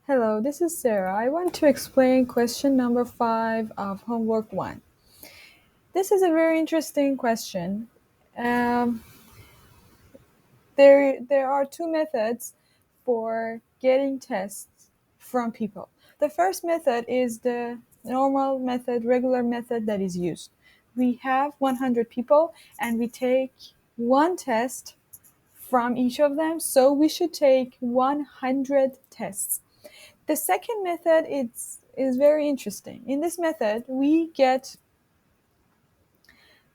Hello, this is Sarah. I want to explain question number 5 of homework 1. This is a very interesting question. Um, there are two methods for getting tests from people. The first method is the normal method, regular method that is used. We have 100 people and we take one test from each of them, so we should take 100 tests. The second method is very interesting. In this method, we get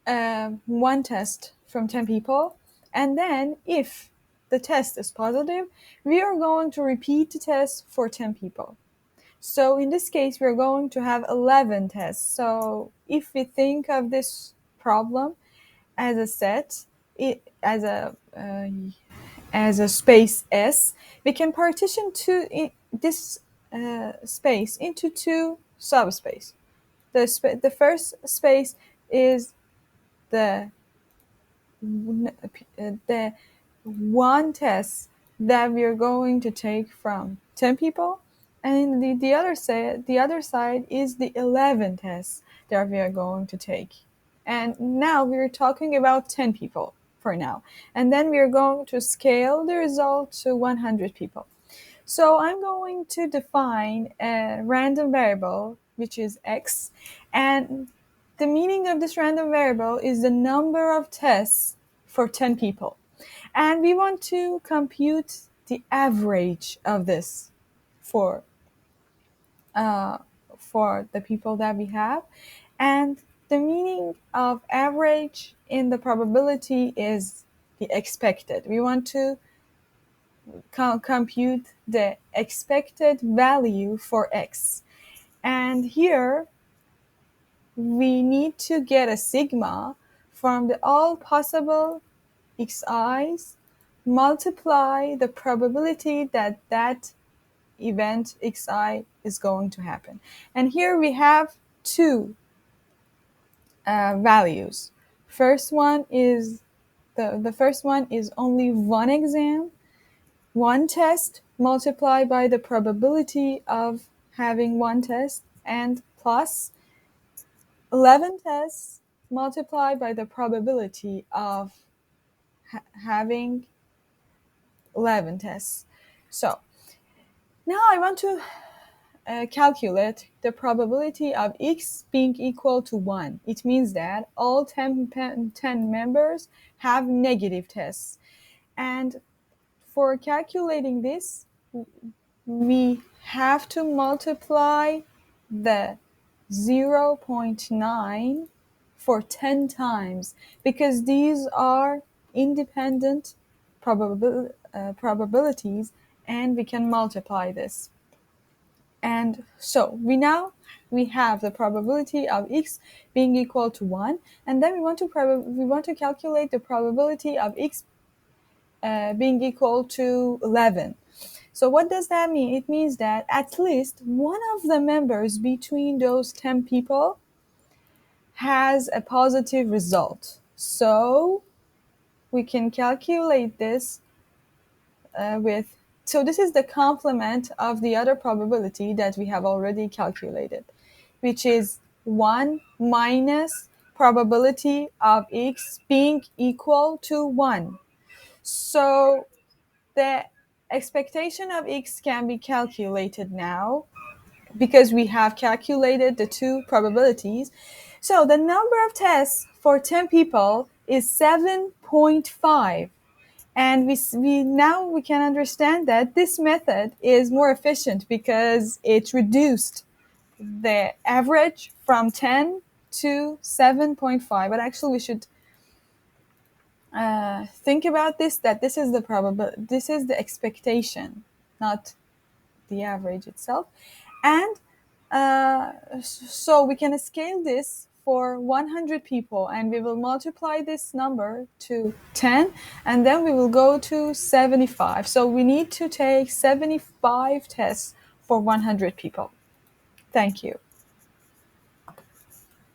one test from 10 people, and then if the test is positive, we are going to repeat the test for 10 people. So in this case, we're going to have 11 tests. So if we think of this problem as a set, as a space S, we can partition this space into two subspace. The first space is the the one test that we are going to take from 10 people, and the other side is the 11 tests that we are going to take. And now we're talking about 10 people for now, and then we're going to scale the result to 100 people. So I'm going to define a random variable, which is x, and the meaning of this random variable is the number of tests for 10 people. And we want to compute the average of this for uh, for the people that we have. And the meaning of average in the probability is the expected. We want to compute the expected value for x. And here we need to get a sigma from the all possible xi's multiply the probability that that event xi is going to happen. And here we have two values. First one is the first one is only one exam, one test multiplied by the probability of having one test, and plus 11 tests multiplied by the probability of having 11 tests. So now I want to calculate the probability of x being equal to 1. It means that all 10 members have negative tests. And for calculating this, we have to multiply the 0.9 for 10 times, because these are independent probabilities, and we can multiply this. And so we have the probability of x being equal to 1, and then we want to calculate the probability of x being equal to 11. So what does that mean? It means that at least one of the members between those 10 people has a positive result. So we can calculate this so this is the complement of the other probability that we have already calculated, which is 1 minus probability of x being equal to 1. So the expectation of x can be calculated now because we have calculated the two probabilities. So the number of tests for 10 people is 7.5. And we can understand that this method is more efficient because it reduced the average from 10 to 7.5. But actually we should think about this, that this is the expectation, not the average itself. And so we can scale this for 100 people, and we will multiply this number to 10, and then we will go to 75. So we need to take 75 tests for 100 people. Thank you.